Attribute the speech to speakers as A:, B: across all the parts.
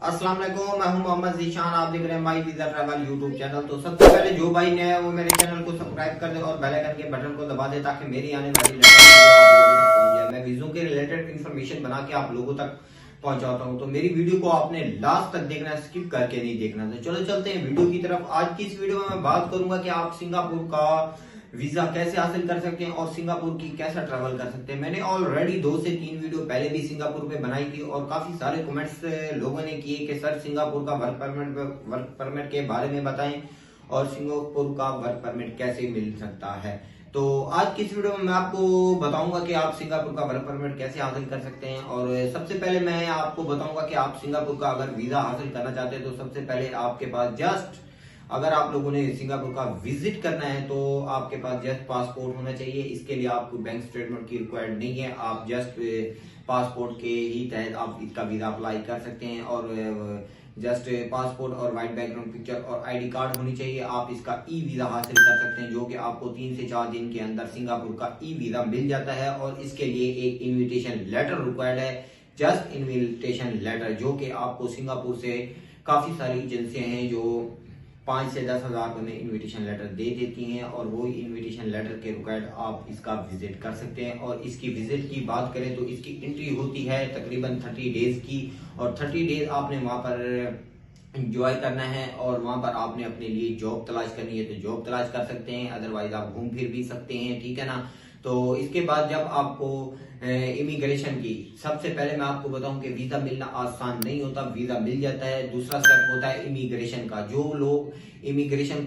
A: अस्सलाम वालेकुम, मैं हूं मोहम्मद जीशान। आप देख रहे हैं my visa travel YouTube channel. तो सबसे पहले जो भाई नया है वो मेरे चैनल को सब्सक्राइब कर दे और बेल आइकन के बटन को दबा दे ताकि मेरी आने वाली लेटेस्ट वीडियो आप लोगों तक पहुंच जाए। मैं वीजों के रिलेटेड इंफॉर्मेशन बना के आप लोगों तक पहुंचाता हूं, तो मेरी वीडियो को आपने लास्ट तक देखना, स्किप करके नहीं देखना। तो चलो चलते हैं वीडियो की तरफ। आज की इस वीडियो में मैं बात करूंगा कि आप सिंगापुर का वीजा कैसे हासिल कर सकते हैं और सिंगापुर की कैसा ट्रैवल कर सकते हैं। मैंने ऑलरेडी 2 से 3 वीडियो पहले भी सिंगापुर पे बनाई थी और काफी सारे कमेंट्स लोगों ने किए कि सर सिंगापुर का वर्क परमिट के बारे में बताएं और सिंगापुर का वर्क परमिट कैसे मिल सकता है। तो आज की इस वीडियो में मैं आपको बताऊंगा कि आप सिंगापुर का वर्क परमिट कैसे हासिल कर सकते हैं। और सबसे पहले मैं आपको बताऊंगा कि आप सिंगापुर का अगर वीजा हासिल करना चाहते हैं तो सबसे पहले आपके पास जस्ट, अगर आप लोगों ने सिंगापुर का विजिट करना है तो आपके पास जस्ट पासपोर्ट होना चाहिए। इसके लिए आपको बैंक स्टेटमेंट की रिक्वायर्ड नहीं है, आप जस्ट पासपोर्ट के ही तहत आप इसका वीजा अप्लाई कर सकते हैं। और जस्ट पासपोर्ट और वाइट बैकग्राउंड पिक्चर और आईडी कार्ड होनी चाहिए। आप इसका ई वीजा हासिल कर सकते हैं जो कि आपको 3 से 4 दिन के अंदर सिंगापुर का ई वीजा मिल जाता है। और इसके लिए एक इन्विटेशन लेटर रिक्वायर्ड है, जस्ट इन्विटेशन लेटर, जो कि आपको सिंगापुर से काफी सारी एजेंसियां हैं जो 5 से 10 हजार रुपए में इन्विटेशन लेटर दे देती हैं और वो इन्विटेशन लेटर के रिक्वायर्ड आप इसका विजिट कर सकते हैं। और इसकी विजिट की बात करें तो इसकी एंट्री होती है तकरीबन 30 डेज की, और 30 डेज आपने वहां पर एंजॉय करना है और वहां पर आपने अपने लिए जॉब तलाश करनी है तो जॉब तलाश कर सकते हैं, अदरवाइज आप घूम फिर भी सकते हैं, ठीक है ना। तो इसके बाद जब आपको इमिग्रेशन की, सबसे पहले मैं आपको बताऊं कि वीजा मिलना आसान नहीं होता, वीजा मिल जाता है। दूसरा स्टेप होता है इमिग्रेशन का। जो लोग इमिग्रेशन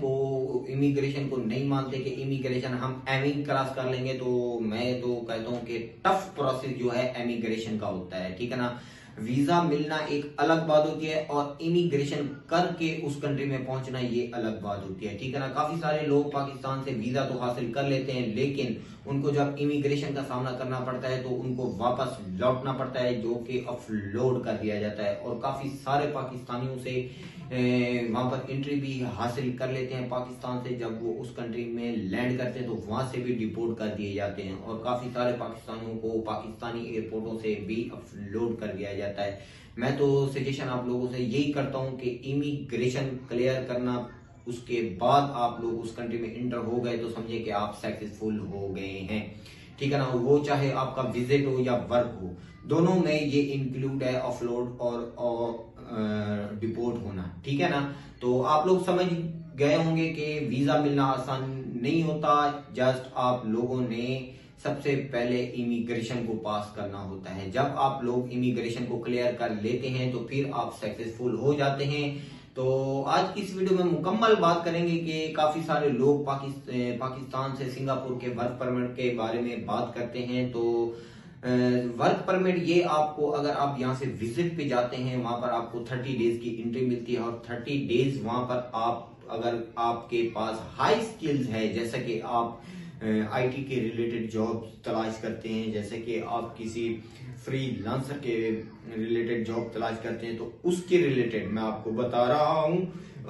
A: को नहीं मानते कि इमिग्रेशन हम एमिंग क्रॉस कर लेंगे, तो मैं तो कहता हूं कि टफ प्रोसेस जो है इमिग्रेशन का होता है, ठीक है ना। वीजा मिलना एक अलग बात होती है और इमिग्रेशन करके उस कंट्री में पहुंचना ये अलग बात होती है, ठीक है ना। काफी सारे लोग पाकिस्तान से वीजा तो हासिल कर लेते हैं लेकिन उनको जब इमिग्रेशन का सामना करना पड़ता है तो उनको वापस लौटना पड़ता है, जो कि ऑफलोड कर दिया जाता है। और काफी सारे पाकिस्तानियों से वहां पर एंट्री भी हासिल कर लेते हैं पाकिस्तान से, जब वो उस कंट्री में लैंड करते हैं तो वहां से भी डिपोर्ट कर दिए जाते हैं। और काफी सारे पाकिस्तानियों को पाकिस्तानी एयरपोर्टों से भी ऑफलोड कर दिया जाता है। मैं तो सजेशन आप लोगों से यही करता हूं कि इमिग्रेशन क्लियर करना, उसके बाद आप लोग उस कंट्री में इंटर हो गए तो समझे कि आप सक्सेसफुल हो गए हैं, ठीक है ना। वो चाहे आपका विजिट हो या वर्क हो, दोनों में ये इंक्लूड है ऑफलोड और डिपोर्ट होना, ठीक है ना। तो आप लोग समझ गए होंगे कि वीजा मिलना आसान नहीं होता, जस्ट आप लोगों ने सबसे पहले इमिग्रेशन को पास करना होता है। जब आप लोग इमिग्रेशन को क्लियर कर लेते हैं तो फिर आप सक्सेसफुल हो जाते हैं। तो आज की इस वीडियो में मुकम्मल बात करेंगे कि काफी सारे लोग पाकिस्तान से सिंगापुर के वर्क परमिट के बारे में बात करते हैं। तो वर्क परमिट ये आपको, अगर आप यहाँ से विजिट पे जाते हैं वहां पर आपको 30 डेज की एंट्री मिलती है और 30 डेज वहां पर आप, अगर आपके पास हाई स्किल्स है, जैसे कि आप आईटी के रिलेटेड जॉब तलाश करते हैं, जैसे कि आप किसी फ्रीलांसर के रिलेटेड जॉब तलाश करते हैं, तो उसके रिलेटेड मैं आपको बता रहा हूं।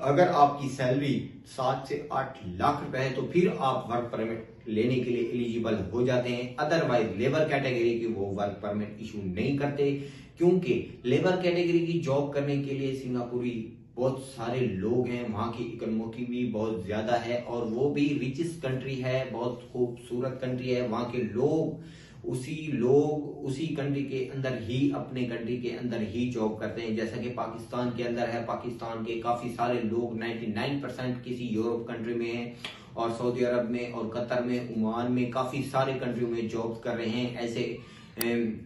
A: अगर आपकी सैलरी 7 से 8 लाख रुपए है तो फिर आप वर्क परमिट लेने के लिए एलिजिबल हो जाते हैं। अदरवाइज लेबर कैटेगरी की वो वर्क परमिट इशू नहीं करते, क्योंकि लेबर कैटेगरी की जॉब करने के लिए सिंगापुरी बहुत सारे लोग हैं, वहां की इकोनॉमी भी बहुत ज्यादा है और वो भी रिचेस्ट कंट्री है, बहुत खूबसूरत कंट्री है। वहां के लोग उसी कंट्री के अंदर ही, अपने कंट्री के अंदर ही जॉब करते हैं, जैसा कि पाकिस्तान के अंदर है। पाकिस्तान के काफी सारे लोग 99% किसी यूरोप कंट्री में है और सऊदी अरब में और कतर में, ओमान में, काफी सारे कंट्रियों में जॉब कर रहे हैं। ऐसे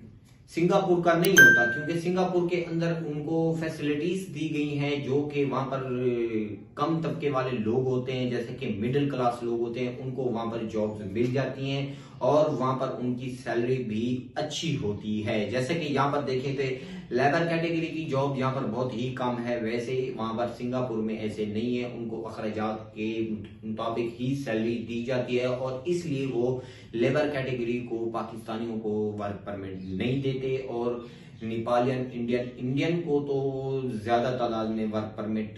A: सिंगापुर का नहीं होता, क्योंकि सिंगापुर के अंदर उनको फैसिलिटीज दी गई हैं जो कि वहां पर कम तबके वाले लोग होते हैं, जैसे कि मिडिल क्लास लोग होते हैं, उनको वहां पर जॉब्स मिल जाती हैं और वहां पर उनकी सैलरी भी अच्छी होती है। जैसे कि यहाँ पर देखें तो लेबर कैटेगरी की जॉब यहाँ पर बहुत ही कम है, वैसे वहां पर सिंगापुर में ऐसे नहीं है, उनको अखराजात के मुताबिक ही सैलरी दी जाती है और इसलिए वो लेबर कैटेगरी को, पाकिस्तानियों को वर्क परमिट नहीं देते। और नेपालियन, इंडियन को तो ज्यादा तादाद में वर्क परमिट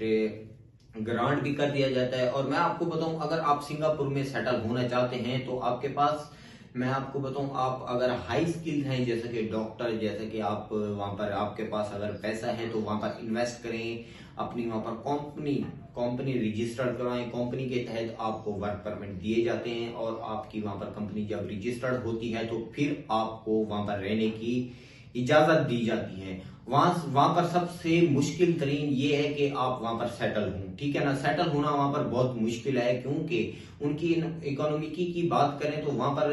A: ग्रांट भी कर दिया जाता है। और मैं आपको बताऊं, अगर आप सिंगापुर में सेटल होना चाहते हैं तो आपके पास मैं आपको बताऊं, आप अगर हाई स्किल हैं जैसे कि डॉक्टर, जैसे कि आप वहां पर आपके पास अगर पैसा है तो वहां पर इन्वेस्ट करें, अपनी वहां पर कंपनी रजिस्टर्ड करवाएं। कंपनी के तहत आपको वर्क परमिट दिए जाते हैं और आपकी वहां पर कंपनी जब रजिस्टर्ड होती है तो फिर आपको वहां पर रहने की इजाजत दी जाती है। वहां पर सबसे मुश्किल तरीन ये है कि आप वहां पर सेटल हों, ठीक है ना। सेटल होना वहां पर बहुत मुश्किल है, क्योंकि उनकी इकोनॉमिकी की बात करें तो वहां पर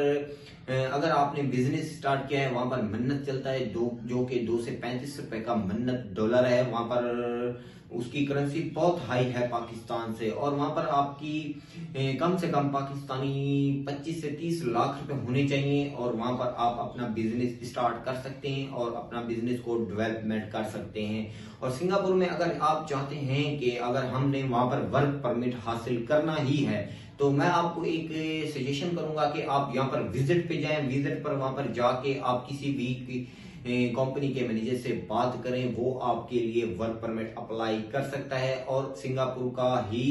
A: अगर आपने बिजनेस स्टार्ट किया है, वहां पर मन्नत चलता है जो कि 2 से 35 रुपए का मन्नत डॉलर है। वहां पर उसकी करेंसी बहुत हाई है पाकिस्तान से, और वहां पर आपकी कम से कम पाकिस्तानी 25 से 30 लाख रुपए होने चाहिए, और वहां पर आप अपना बिजनेस स्टार्ट कर सकते हैं और अपना बिजनेस को डेवलपमेंट कर सकते हैं। और सिंगापुर में अगर आप चाहते हैं कि अगर हमने वहां पर वर्क परमिट हासिल करना ही है, तो मैं आपको एक सजेशन करूंगा कि आप यहाँ पर विजिट पे जाएं। विजिट पर वहां पर जाके आप किसी भी कंपनी के मैनेजर से बात करें, वो आपके लिए वर्क परमिट अप्लाई कर सकता है। और सिंगापुर का ही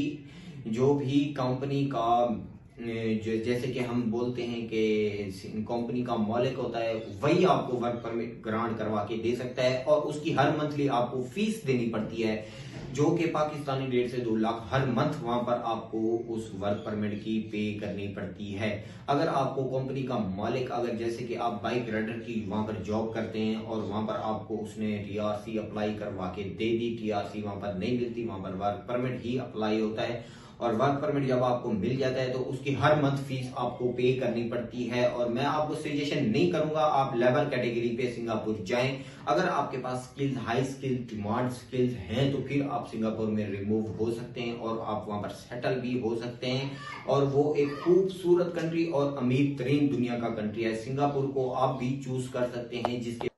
A: जो भी कंपनी का जैसे कि हम बोलते हैं कि कंपनी का मालिक होता है, वही आपको वर्क परमिट ग्रांट करवा के दे सकता है। और उसकी हर मंथली आपको फीस देनी पड़ती है, जो कि पाकिस्तानी रेट से 2 लाख हर मंथ वहां पर आपको उस वर्क परमिट की पे करनी पड़ती है। अगर आपको कंपनी का मालिक, अगर जैसे कि आप बाइक राइडर की वहां पर जॉब करते हैं और वहां पर आपको उसने टीआरसी अप्लाई करवा के दे दी, टीआरसी वहां पर नहीं मिलती, वहां पर वर्क परमिट ही अप्लाई होता है। और वर्क परमिट जब आपको मिल जाता है तो उसकी हर मंथ फीस आपको पे करनी पड़ती है। और मैं आपको सजेशन नहीं करूंगा आप लेबर कैटेगरी पे सिंगापुर जाएं। अगर आपके पास skills, high skills, demand skills हैं तो फिर आप सिंगापुर में रिमूव हो सकते हैं और आप वहां पर सेटल भी हो सकते हैं। और वो एक खूबसूरत कंट्री और अमीर तरीन दुनिया का कंट्री है। सिंगापुर को आप भी चूज कर सकते हैं, जिसके